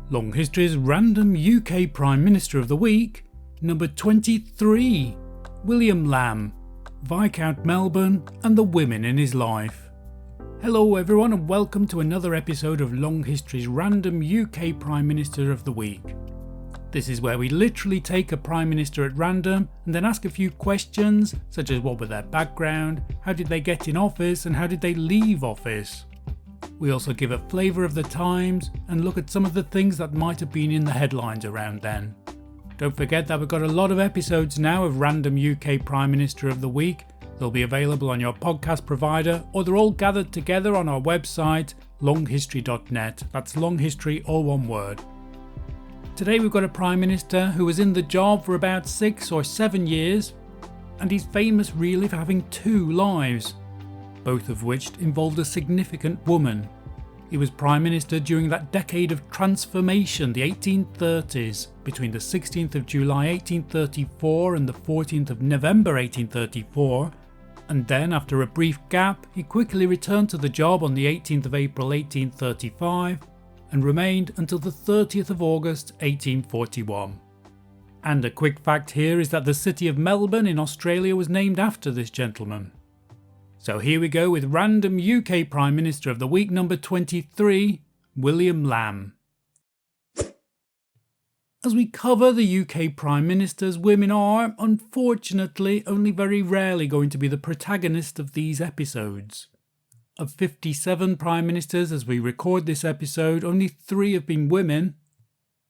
Long History's random UK Prime Minister of the Week, number 23, William Lamb, Viscount Melbourne and the women in his life. Hello everyone and welcome to another episode of Long History's random UK Prime Minister of the Week. This is where we literally take a Prime Minister at random and then ask a few questions such as what were their background, how did they get in office and how did they leave office. We also give a flavour of the times and look at some of the things that might have been in the headlines around then. Don't forget that we've got a lot of episodes now of Random UK Prime Minister of the Week. They'll be available on your podcast provider or they're all gathered together on our website longhistory.net. That's long history, all one word. Today we've got a Prime Minister who was in the job for about 6 or 7 years and he's famous really for having 2 lives, both of which involved a significant woman. He was Prime Minister during that decade of transformation, the 1830s, between the 16th of July 1834 and the 14th of November 1834, and then after a brief gap he quickly returned to the job on the 18th of April 1835 and remained until the 30th of August 1841. And a quick fact here is that the city of Melbourne in Australia was named after this gentleman. So here we go with random UK Prime Minister of the Week number 23, William Lamb. As we cover the UK Prime Ministers, women are, unfortunately, only very rarely going to be the protagonist of these episodes. Of 57 Prime Ministers as we record this episode, only 3 have been women.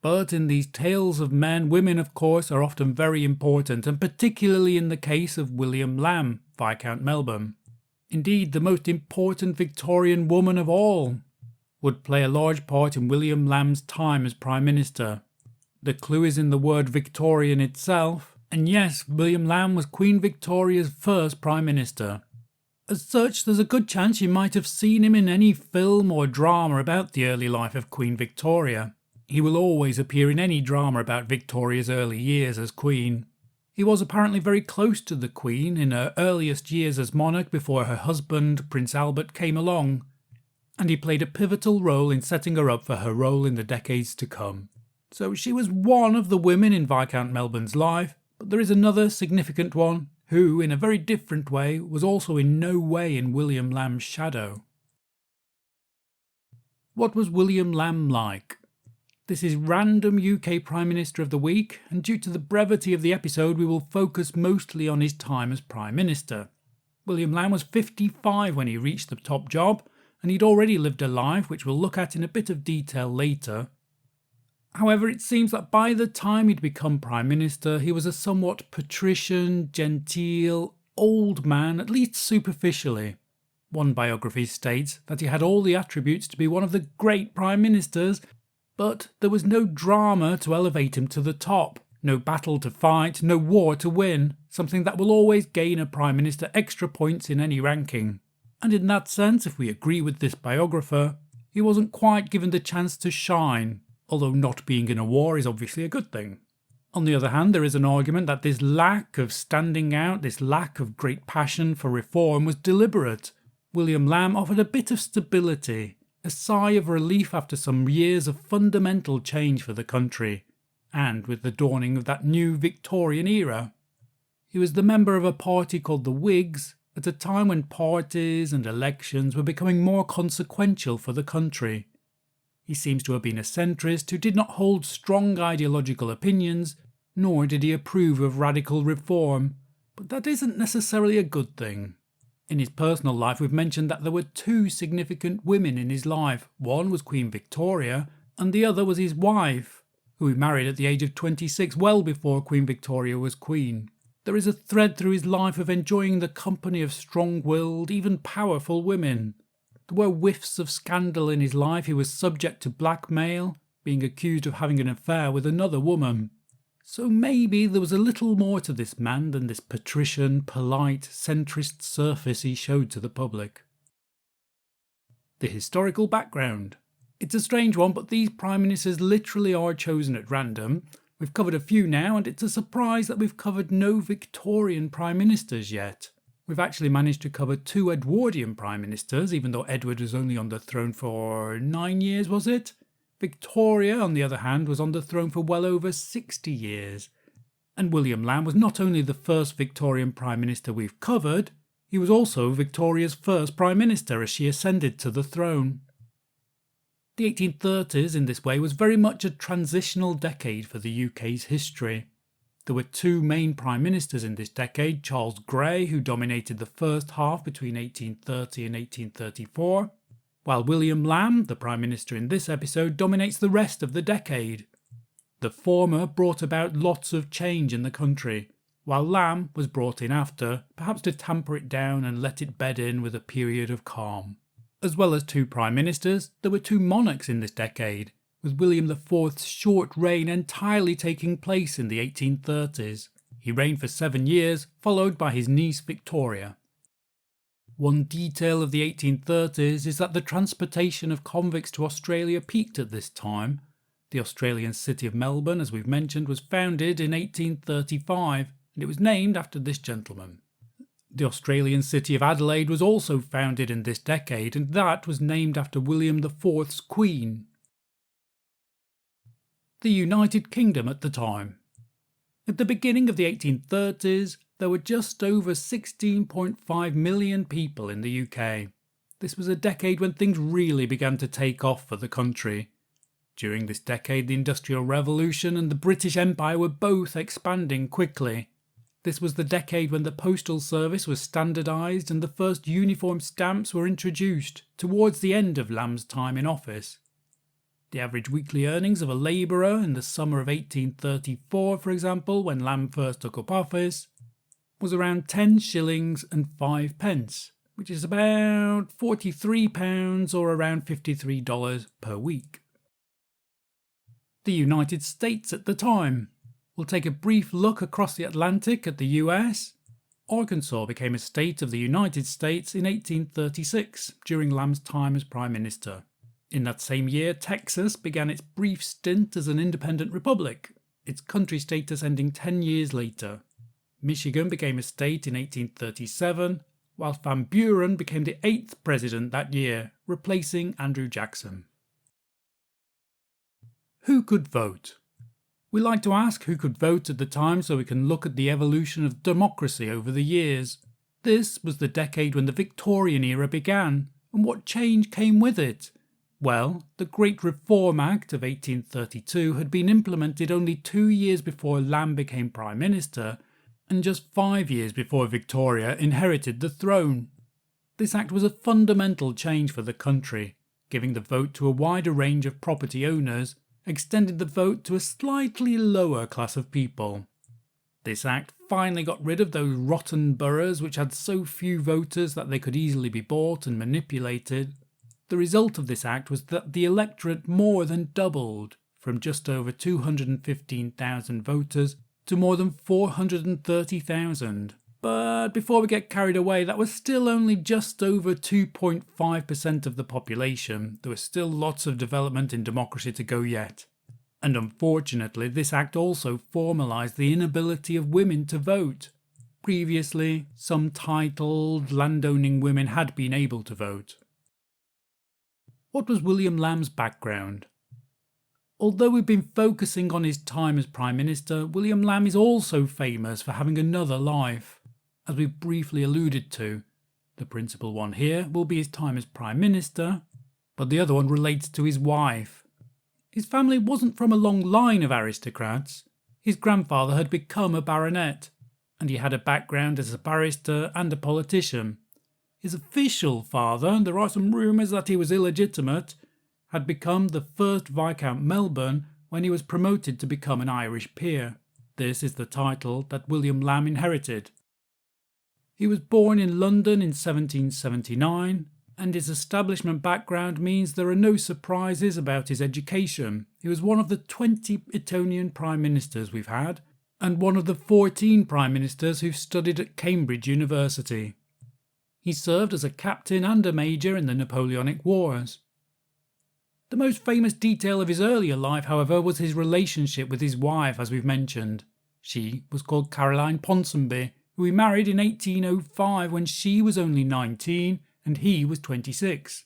But in these tales of men, women of course are often very important, and particularly in the case of William Lamb, Viscount Melbourne. Indeed, the most important Victorian woman of all would play a large part in William Lamb's time as Prime Minister. The clue is in the word Victorian itself, and yes, William Lamb was Queen Victoria's first Prime Minister. As such, there's a good chance you might have seen him in any film or drama about the early life of Queen Victoria. He will always appear in any drama about Victoria's early years as Queen. He was apparently very close to the Queen in her earliest years as monarch before her husband, Prince Albert, came along, and he played a pivotal role in setting her up for her role in the decades to come. So she was one of the women in Viscount Melbourne's life, but there is another significant one who, in a very different way, was also in no way in William Lamb's shadow. What was William Lamb like? This is random UK Prime Minister of the Week, and due to the brevity of the episode we will focus mostly on his time as Prime Minister. William Lamb was 55 when he reached the top job, and he'd already lived a life which we'll look at in a bit of detail later. However, it seems that by the time he'd become Prime Minister he was a somewhat patrician, genteel, old man, at least superficially. One biography states that he had all the attributes to be one of the great Prime Ministers, but there was no drama to elevate him to the top, no battle to fight, no war to win, something that will always gain a Prime Minister extra points in any ranking. And in that sense, if we agree with this biographer, he wasn't quite given the chance to shine, although not being in a war is obviously a good thing. On the other hand, there is an argument that this lack of standing out, this lack of great passion for reform was deliberate. William Lamb offered a bit of stability, a sigh of relief after some years of fundamental change for the country, and with the dawning of that new Victorian era. He was the member of a party called the Whigs at a time when parties and elections were becoming more consequential for the country. He seems to have been a centrist who did not hold strong ideological opinions, nor did he approve of radical reform, but that isn't necessarily a good thing. In his personal life we've mentioned that there were 2 significant women in his life. One was Queen Victoria and the other was his wife, who he married at the age of 26, well before Queen Victoria was Queen. There is a thread through his life of enjoying the company of strong-willed, even powerful women. There were whiffs of scandal in his life. He was subject to blackmail, being accused of having an affair with another woman. So maybe there was a little more to this man than this patrician, polite, centrist surface he showed to the public. The historical background. It's a strange one, but these Prime Ministers literally are chosen at random. We've covered a few now, and it's a surprise that we've covered no Victorian Prime Ministers yet. We've actually managed to cover 2 Edwardian Prime Ministers, even though Edward was only on the throne for 9 years, was it? Victoria, on the other hand, was on the throne for well over 60 years. And William Lamb was not only the first Victorian Prime Minister we've covered, he was also Victoria's first Prime Minister as she ascended to the throne. The 1830s in this way was very much a transitional decade for the UK's history. There were two main Prime Ministers in this decade, Charles Grey, who dominated the first half between 1830 and 1834, while William Lamb, the Prime Minister in this episode, dominates the rest of the decade. The former brought about lots of change in the country, while Lamb was brought in after, perhaps to tamper it down and let it bed in with a period of calm. As well as two Prime Ministers, there were two monarchs in this decade, with William IV's short reign entirely taking place in the 1830s. He reigned for 7 years, followed by his niece Victoria. One detail of the 1830s is that the transportation of convicts to Australia peaked at this time. The Australian city of Melbourne, as we've mentioned, was founded in 1835, and it was named after this gentleman. The Australian city of Adelaide was also founded in this decade, and that was named after William IV's Queen. The United Kingdom at the time. At the beginning of the 1830s, there were just over 16.5 million people in the UK. This was a decade when things really began to take off for the country. During this decade, the Industrial Revolution and the British Empire were both expanding quickly. This was the decade when the postal service was standardised and the first uniform stamps were introduced, towards the end of Lamb's time in office. The average weekly earnings of a labourer in the summer of 1834, for example, when Lamb first took up office, was around 10 shillings and 5 pence, which is about £43 or around $53 per week. The United States at the time. We'll take a brief look across the Atlantic at the US. Arkansas became a state of the United States in 1836 during Lamb's time as Prime Minister. In that same year, Texas began its brief stint as an independent republic, its country status ending 10 years later. Michigan became a state in 1837, while Van Buren became the 8th president that year, replacing Andrew Jackson. Who could vote? We like to ask who could vote at the time so we can look at the evolution of democracy over the years. This was the decade when the Victorian era began, and what change came with it? Well, the Great Reform Act of 1832 had been implemented only 2 years before Lamb became Prime Minister, and just 5 years before Victoria inherited the throne. This act was a fundamental change for the country, giving the vote to a wider range of property owners, extended the vote to a slightly lower class of people. This act finally got rid of those rotten boroughs which had so few voters that they could easily be bought and manipulated. The result of this act was that the electorate more than doubled, from just over 215,000 voters to more than 430,000. But before we get carried away, that was still only just over 2.5% of the population. There was still lots of development in democracy to go yet. And unfortunately, this act also formalised the inability of women to vote. Previously, some titled, landowning women had been able to vote. What was William Lamb's background? Although we've been focusing on his time as Prime Minister, William Lamb is also famous for having another life. As we've briefly alluded to, the principal one here will be his time as Prime Minister, but the other one relates to his wife. His family wasn't from a long line of aristocrats. His grandfather had become a baronet, and he had a background as a barrister and a politician. His official father, and there are some rumours that he was illegitimate, had become the first Viscount Melbourne when he was promoted to become an Irish peer. This is the title that William Lamb inherited. He was born in London in 1779, and his establishment background means there are no surprises about his education. He was one of the 20 Etonian Prime Ministers we've had, and one of the 14 Prime Ministers who've studied at Cambridge University. He served as a captain and a major in the Napoleonic Wars. The most famous detail of his earlier life, however, was his relationship with his wife, as we've mentioned. She was called Caroline Ponsonby, who he married in 1805 when she was only 19 and he was 26.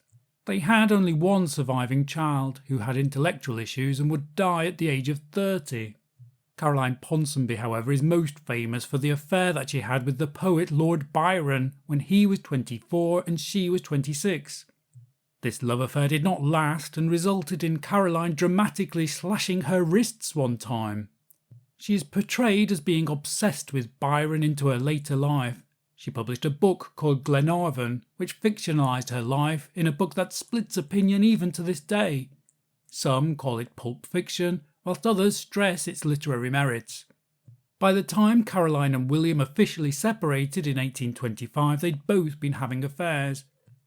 They had only one surviving child who had intellectual issues and would die at the age of 30. Caroline Ponsonby, however, is most famous for the affair that she had with the poet Lord Byron when he was 24 and she was 26. This love affair did not last and resulted in Caroline dramatically slashing her wrists one time. She is portrayed as being obsessed with Byron into her later life. She published a book called Glenarvan, which fictionalised her life in a book that splits opinion even to this day. Some call it pulp fiction, whilst others stress its literary merits. By the time Caroline and William officially separated in 1825, they'd both been having affairs.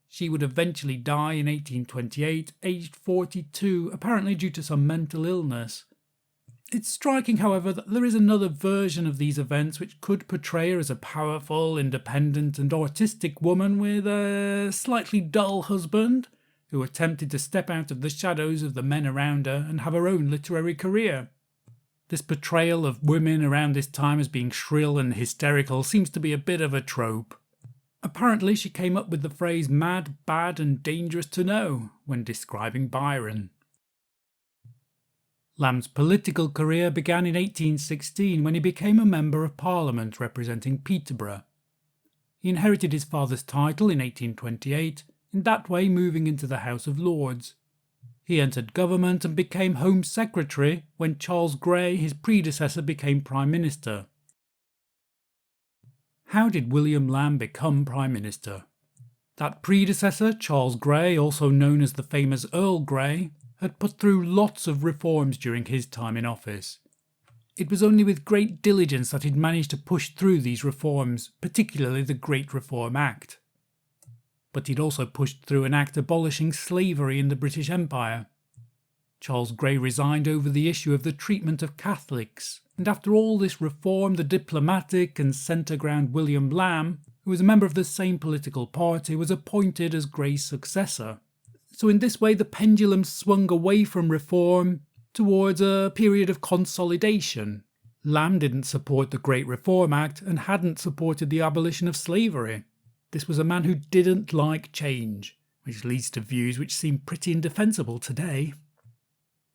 She would eventually die in 1828, aged 42, apparently due to some mental illness. It's striking, however, that there is another version of these events which could portray her as a powerful, independent and artistic woman with a slightly dull husband who attempted to step out of the shadows of the men around her and have her own literary career. This portrayal of women around this time as being shrill and hysterical seems to be a bit of a trope. Apparently she came up with the phrase mad, bad and dangerous to know when describing Byron. Lamb's political career began in 1816 when he became a Member of Parliament representing Peterborough. He inherited his father's title in 1828, in that way moving into the House of Lords. He entered government and became Home Secretary when Charles Grey, his predecessor, became Prime Minister. How did William Lamb become Prime Minister? That predecessor, Charles Grey, also known as the famous Earl Grey, had put through lots of reforms during his time in office. It was only with great diligence that he'd managed to push through these reforms, particularly the Great Reform Act. But he'd also pushed through an act abolishing slavery in the British Empire. Charles Grey resigned over the issue of the treatment of Catholics, and after all this reform, the diplomatic and centre-ground William Lamb, who was a member of the same political party, was appointed as Grey's successor. So in this way the pendulum swung away from reform towards a period of consolidation. Lamb didn't support the Great Reform Act and hadn't supported the abolition of slavery. This was a man who didn't like change, which leads to views which seem pretty indefensible today.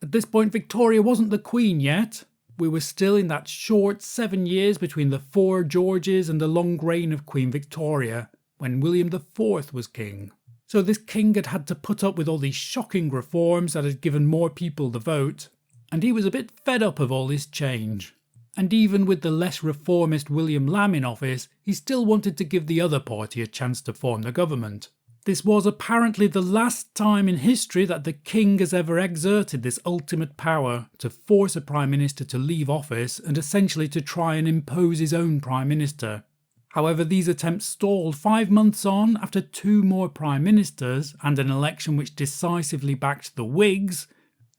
At this point Victoria wasn't the Queen yet. We were still in that short 7 years between the 4 Georges and the long reign of Queen Victoria, when William IV was king. So this king had had to put up with all these shocking reforms that had given more people the vote, and he was a bit fed up of all this change. And even with the less reformist William Lamb in office, he still wanted to give the other party a chance to form the government. This was apparently the last time in history that the king has ever exerted this ultimate power to force a prime minister to leave office and essentially to try and impose his own prime minister. However, these attempts stalled 5 months on after 2 more prime ministers and an election which decisively backed the Whigs,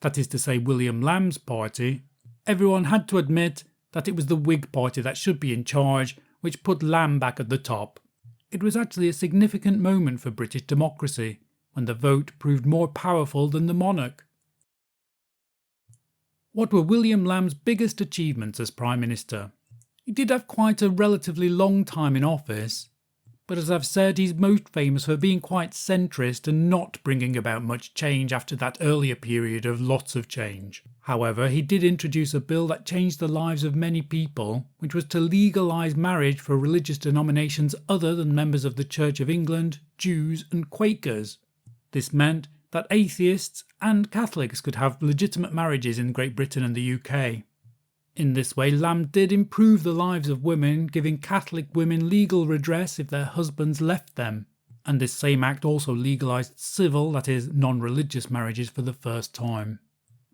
that is to say William Lamb's party. Everyone had to admit that it was the Whig party that should be in charge, which put Lamb back at the top. It was actually a significant moment for British democracy, when the vote proved more powerful than the monarch. What were William Lamb's biggest achievements as Prime Minister? He did have quite a relatively long time in office, but as I've said, he's most famous for being quite centrist and not bringing about much change after that earlier period of lots of change. However, he did introduce a bill that changed the lives of many people, which was to legalise marriage for religious denominations other than members of the Church of England, Jews and Quakers. This meant that atheists and Catholics could have legitimate marriages in Great Britain and the UK. In this way, Lamb did improve the lives of women, giving Catholic women legal redress if their husbands left them. And this same act also legalised civil, that is, non-religious marriages for the first time.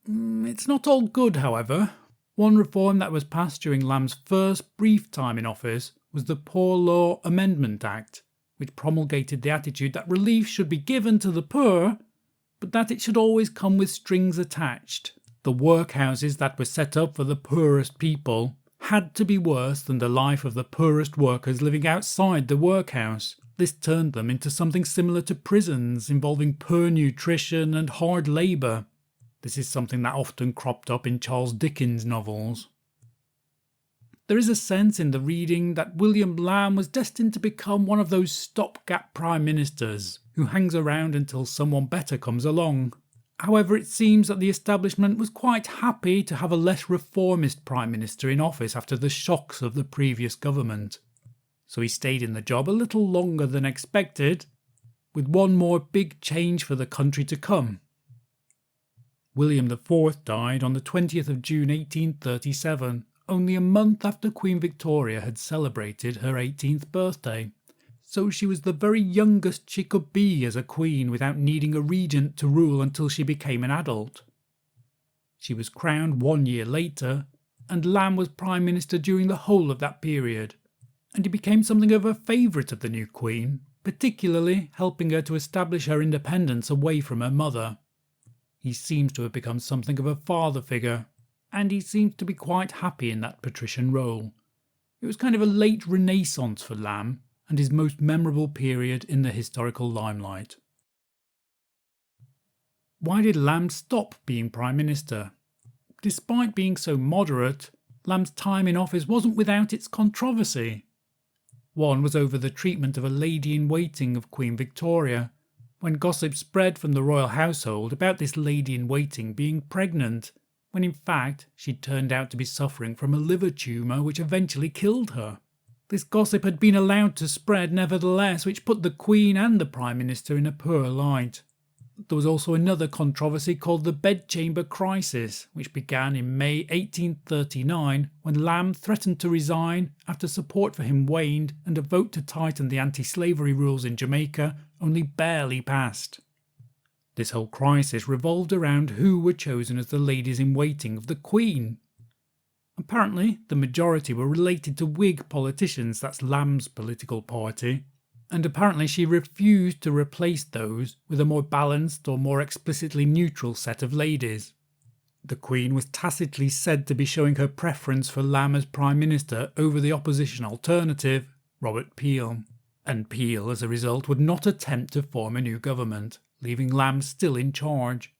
It's not all good, however. One reform that was passed during Lamb's first brief time in office was the Poor Law Amendment Act, which promulgated the attitude that relief should be given to the poor, but that it should always come with strings attached. The workhouses that were set up for the poorest people had to be worse than the life of the poorest workers living outside the workhouse. This turned them into something similar to prisons, involving poor nutrition and hard labour. This is something that often cropped up in Charles Dickens' novels. There is a sense in the reading that William Lamb was destined to become one of those stopgap prime ministers who hangs around until someone better comes along. However, it seems that the establishment was quite happy to have a less reformist Prime Minister in office after the shocks of the previous government. So he stayed in the job a little longer than expected, with one more big change for the country to come. William IV died on the 20th of June 1837, only a month after Queen Victoria had celebrated her 18th birthday. So she was the very youngest she could be as a queen without needing a regent to rule until she became an adult. She was crowned 1 year later, and Lamb was Prime Minister during the whole of that period, and he became something of a favourite of the new queen, particularly helping her to establish her independence away from her mother. He seems to have become something of a father figure, and he seems to be quite happy in that patrician role. It was kind of a late renaissance for Lamb, and his most memorable period in the historical limelight. Why did Lamb stop being Prime Minister? Despite being so moderate, Lamb's time in office wasn't without its controversy. One was over the treatment of a lady-in-waiting of Queen Victoria, when gossip spread from the royal household about this lady-in-waiting being pregnant, when in fact she'd turned out to be suffering from a liver tumour which eventually killed her. This gossip had been allowed to spread nevertheless, which put the Queen and the Prime Minister in a poor light. There was also another controversy called the Bedchamber Crisis, which began in May 1839 when Lamb threatened to resign after support for him waned and a vote to tighten the anti-slavery rules in Jamaica only barely passed. This whole crisis revolved around who were chosen as the ladies-in-waiting of the Queen. Apparently, the majority were related to Whig politicians, that's Lamb's political party, and apparently she refused to replace those with a more balanced or more explicitly neutral set of ladies. The Queen was tacitly said to be showing her preference for Lamb as Prime Minister over the opposition alternative, Robert Peel, and Peel, as a result, would not attempt to form a new government, leaving Lamb still in charge.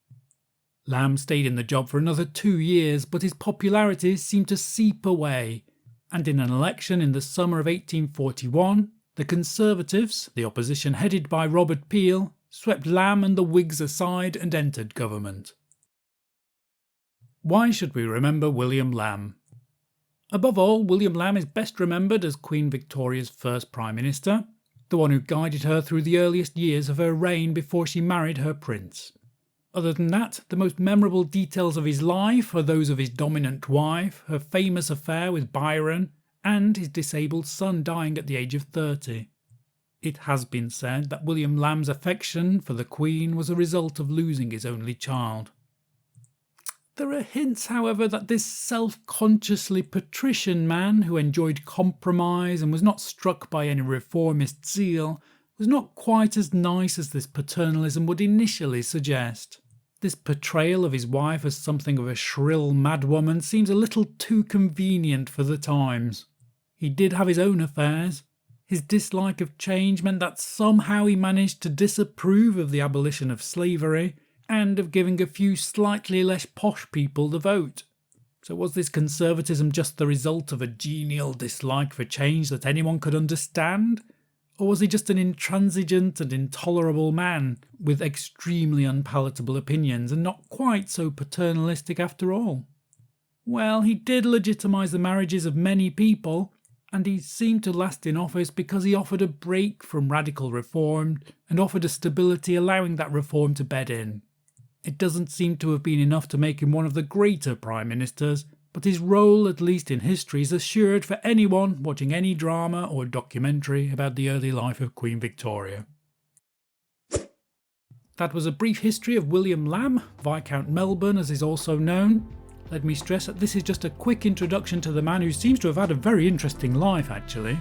Lamb stayed in the job for another 2 years, but his popularity seemed to seep away, and in an election in the summer of 1841, the Conservatives, the opposition headed by Robert Peel, swept Lamb and the Whigs aside and entered government. Why should we remember William Lamb? Above all, William Lamb is best remembered as Queen Victoria's first Prime Minister, the one who guided her through the earliest years of her reign before she married her prince. Other than that, the most memorable details of his life are those of his dominant wife, her famous affair with Byron, and his disabled son dying at the age of 30. It has been said that William Lamb's affection for the Queen was a result of losing his only child. There are hints, however, that this self-consciously patrician man who enjoyed compromise and was not struck by any reformist zeal was not quite as nice as this paternalism would initially suggest. This portrayal of his wife as something of a shrill madwoman seems a little too convenient for the times. He did have his own affairs. His dislike of change meant that somehow he managed to disapprove of the abolition of slavery and of giving a few slightly less posh people the vote. So was this conservatism just the result of a genial dislike for change that anyone could understand? Or was he just an intransigent and intolerable man with extremely unpalatable opinions and not quite so paternalistic after all? Well, he did legitimise the marriages of many people, and he seemed to last in office because he offered a break from radical reform and offered a stability allowing that reform to bed in. It doesn't seem to have been enough to make him one of the greater prime ministers, but his role, at least in history, is assured for anyone watching any drama or documentary about the early life of Queen Victoria. That was a brief history of William Lamb, Viscount Melbourne as is also known. Let me stress that this is just a quick introduction to the man who seems to have had a very interesting life actually.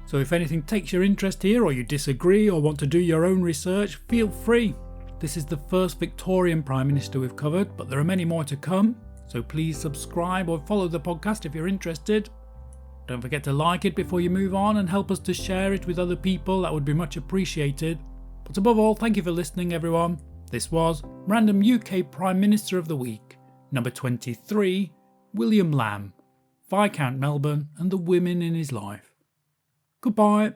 So if anything takes your interest here, or you disagree or want to do your own research, feel free. This is the first Victorian Prime Minister we've covered, but there are many more to come. So please subscribe or follow the podcast if you're interested. Don't forget to like it before you move on and help us to share it with other people, that would be much appreciated. But above all, thank you for listening everyone. This was Random UK Prime Minister of the Week, number 23, William Lamb, Viscount Melbourne and the women in his life. Goodbye.